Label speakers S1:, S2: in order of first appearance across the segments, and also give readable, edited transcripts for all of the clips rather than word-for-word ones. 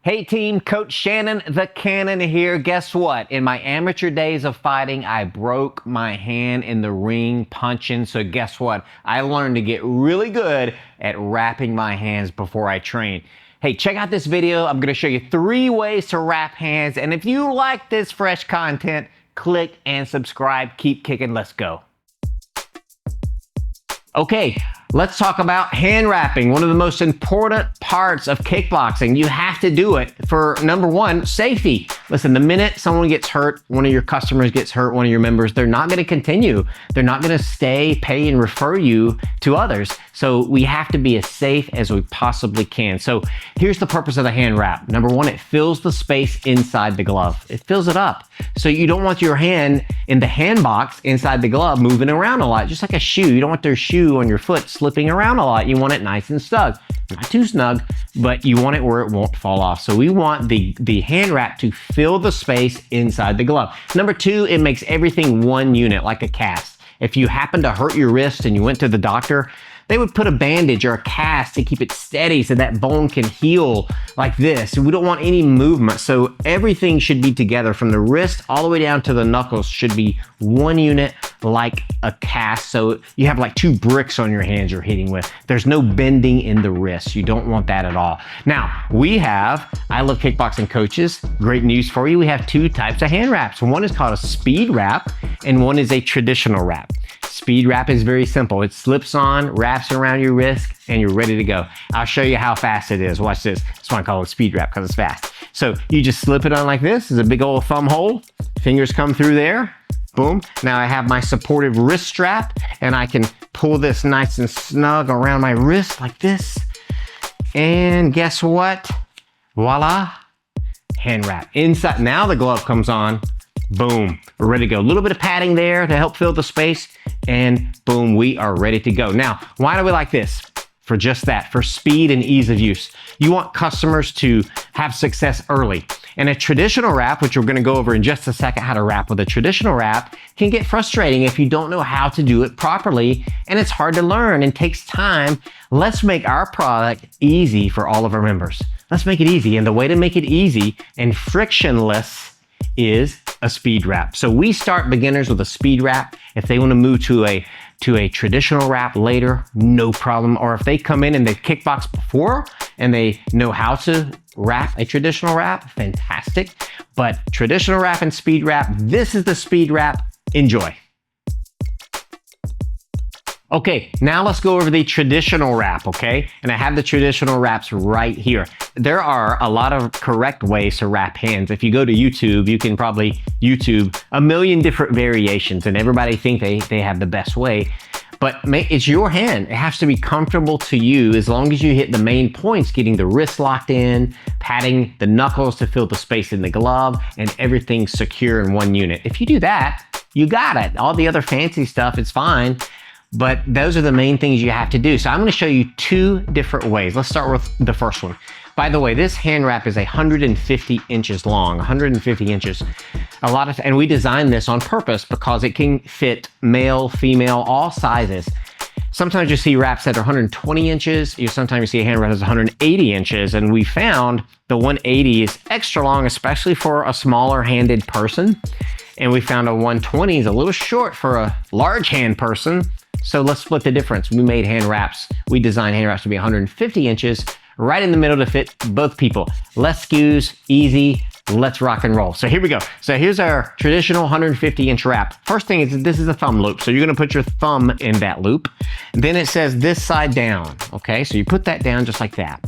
S1: Hey team, Coach Shannon the Cannon here. Guess what? In my amateur days of fighting, I broke my hand in the ring punching. So guess what? I learned to get really good at wrapping my hands before I train. Hey, check out this video. I'm gonna show you 3 ways to wrap hands. And if you like this fresh content, click and subscribe. Keep kicking, let's go. Okay, let's talk about hand wrapping, one of the most important parts of kickboxing. You have to do it for, number one, safety. Listen, the minute someone gets hurt, one of your customers gets hurt, one of your members, they're not gonna continue. They're not gonna stay, pay, and refer you to others. So we have to be as safe as we possibly can. So here's the purpose of the hand wrap. Number one, it fills the space inside the glove. It fills it up. So you don't want your hand in the hand box inside the glove moving around a lot, just like a shoe. You don't want their shoe on your foot slipping around a lot. You want it nice and snug. Not too snug, but you want it where it won't fall off. So we want the hand wrap to fill the space inside the glove. Number two, it makes everything one unit, like a cast. If you happen to hurt your wrist and you went to the doctor, they would put a bandage or a cast to keep it steady so that bone can heal like this. We don't want any movement. So everything should be together from the wrist all the way down to the knuckles should be one unit like a cast. So you have like 2 bricks on your hands you're hitting with. There's no bending in the wrist. You don't want that at all. Now, we have, I Love Kickboxing coaches, great news for you. We have 2 types of hand wraps. One is called a speed wrap and one is a traditional wrap. Speed wrap is very simple. It slips on, wraps around your wrist, and you're ready to go. I'll show you how fast it is. Watch this. That's why I call it speed wrap, because it's fast. So you just slip it on like this. There's a big old thumb hole. Fingers come through there. Boom. Now I have my supportive wrist strap, and I can pull this nice and snug around my wrist like this. And guess what? Voila. Hand wrap. Inside. Now the glove comes on. Boom, we're ready to go. A little bit of padding there to help fill the space, and boom, we are ready to go. Now, why do we like this? For just that, for speed and ease of use. You want customers to have success early. And a traditional wrap, which we're gonna go over in just a second how to wrap with a traditional wrap, can get frustrating if you don't know how to do it properly, and it's hard to learn and takes time. Let's make our product easy for all of our members. Let's make it easy, and the way to make it easy and frictionless is a speed wrap. So we start beginners with a speed wrap. If they want to move to a traditional wrap later, no problem. Or if they come in and they've kickboxed before and they know how to wrap a traditional wrap, fantastic. But traditional wrap and speed wrap, this is the speed wrap. Enjoy. Okay, now let's go over the traditional wrap, okay? And I have the traditional wraps right here. There are a lot of correct ways to wrap hands. If you go to YouTube, you can probably YouTube a million different variations, and everybody think they have the best way. But it's your hand. It has to be comfortable to you as long as you hit the main points, getting the wrist locked in, patting the knuckles to fill the space in the glove, and everything secure in one unit. If you do that, you got it. All the other fancy stuff is fine. But those are the main things you have to do. So I'm gonna show you 2 different ways. Let's start with the first one. By the way, this hand wrap is 150 inches long, 150 inches. And we designed this on purpose because it can fit male, female, all sizes. Sometimes you see wraps that are 120 inches. Sometimes you see a hand wrap that's 180 inches. And we found the 180 is extra long, especially for a smaller handed person. And we found a 120 is a little short for a large hand person. So let's split the difference. We made hand wraps. We designed hand wraps to be 150 inches, right in the middle to fit both people. Less skews, easy, let's rock and roll. So here we go. So here's our traditional 150 inch wrap. First thing is this is a thumb loop. So you're gonna put your thumb in that loop. Then it says this side down, okay? So you put that down just like that.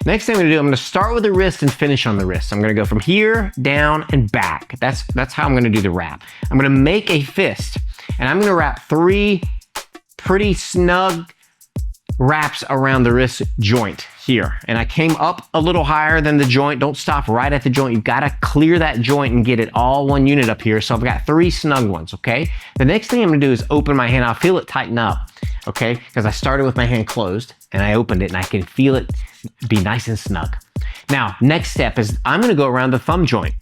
S1: Next thing I'm gonna do, I'm gonna start with the wrist and finish on the wrist. I'm gonna go from here, down, and back. That's how I'm gonna do the wrap. I'm gonna make a fist, and I'm gonna wrap 3 pretty snug wraps around the wrist joint here. And I came up a little higher than the joint. Don't stop right at the joint. You've got to clear that joint and get it all one unit up here. So I've got 3 snug ones, okay? The next thing I'm gonna do is open my hand. I'll feel it tighten up, okay? Because I started with my hand closed and I opened it and I can feel it be nice and snug. Now, next step is I'm gonna go around the thumb joint.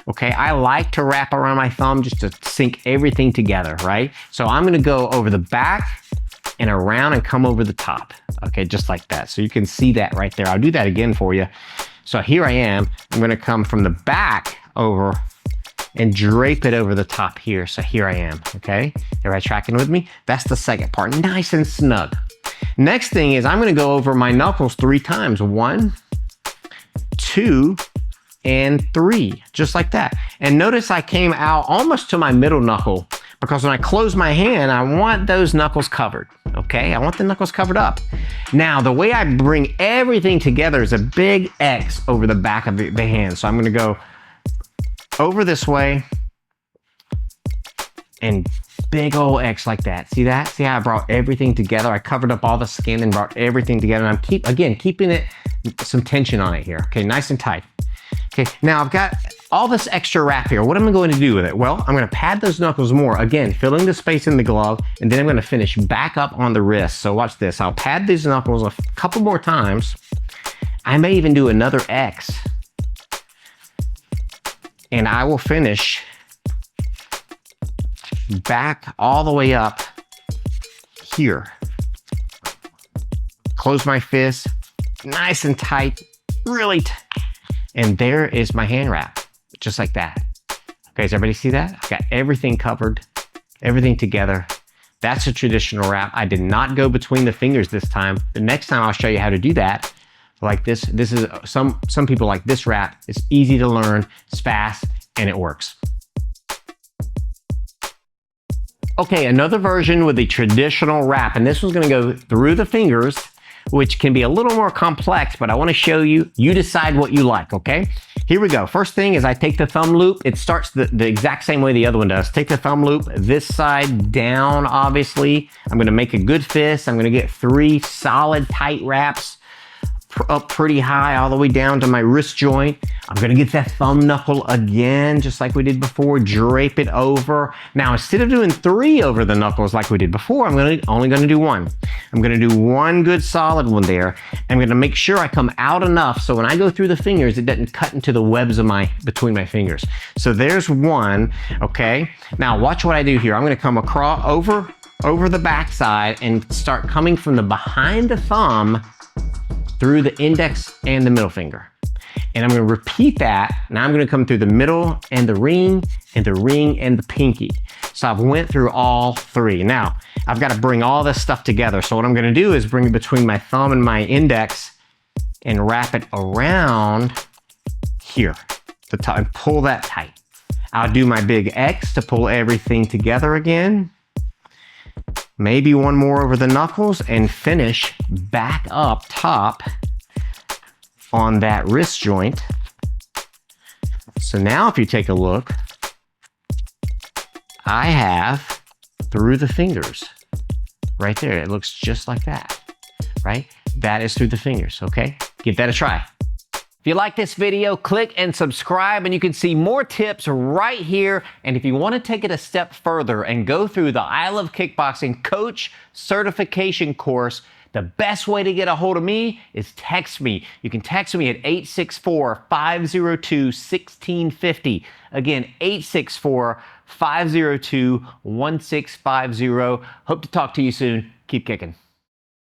S1: Okay, I like to wrap around my thumb just to sync everything together, right? So I'm gonna go over the back and around and come over the top. Okay, just like that. So you can see that right there. I'll do that again for you. So here I am. I'm gonna come from the back over and drape it over the top here. So here I am, okay? Everybody tracking with me? That's the second part, nice and snug. Next thing is I'm gonna go over my knuckles 3 times. 1, 2, and 3, just like that. And notice I came out almost to my middle knuckle because when I close my hand, I want those knuckles covered, okay? I want the knuckles covered up. Now, the way I bring everything together is a big X over the back of the hand. So I'm gonna go over this way and big old X like that. See that? See how I brought everything together? I covered up all the skin and brought everything together. And I'm keeping it, some tension on it here. Okay, nice and tight. Okay, now I've got all this extra wrap here. What am I going to do with it? Well, I'm going to pad those knuckles more. Again, filling the space in the glove, and then I'm going to finish back up on the wrist. So watch this. I'll pad these knuckles a couple more times. I may even do another X. And I will finish back all the way up here. Close my fist, nice and tight, really tight. And there is my hand wrap, just like that. Okay, does everybody see that? I've got everything covered, everything together. That's a traditional wrap. I did not go between the fingers this time. The next time I'll show you how to do that. Like this is, some people like this wrap. It's easy to learn, it's fast, and it works. Okay, another version with the traditional wrap, and this one's gonna go through the fingers, which can be a little more complex, but I wanna show you, you decide what you like, okay? Here we go. First thing is I take the thumb loop. It starts the exact same way the other one does. Take the thumb loop, this side down, obviously. I'm gonna make a good fist. I'm gonna get 3 solid tight wraps up pretty high all the way down to my wrist joint. I'm gonna get that thumb knuckle again, just like we did before, drape it over. Now, instead of doing 3 over the knuckles like we did before, I'm only gonna do 1. I'm gonna do 1 good solid one there. I'm gonna make sure I come out enough so when I go through the fingers, it doesn't cut into the webs of between my fingers. So there's 1, okay? Now watch what I do here. I'm gonna come across, over the backside and start coming from the behind the thumb through the index and the middle finger. And I'm gonna repeat that. Now I'm gonna come through the middle and the ring and the ring and the pinky. So I've went through all 3. Now, I've gotta bring all this stuff together. So what I'm gonna do is bring it between my thumb and my index and wrap it around here and pull that tight. I'll do my big X to pull everything together again. Maybe 1 more over the knuckles and finish back up top on that wrist joint. So now if you take a look, I have through the fingers right there. It looks just like that, right? That is through the fingers, okay? Give that a try. If you like this video, click and subscribe and you can see more tips right here. And if you want to take it a step further and go through the I Love Kickboxing Coach Certification course, the best way to get a hold of me is text me. You can text me at 864-502-1650. Again, 864-502-1650. Hope to talk to you soon. Keep kicking.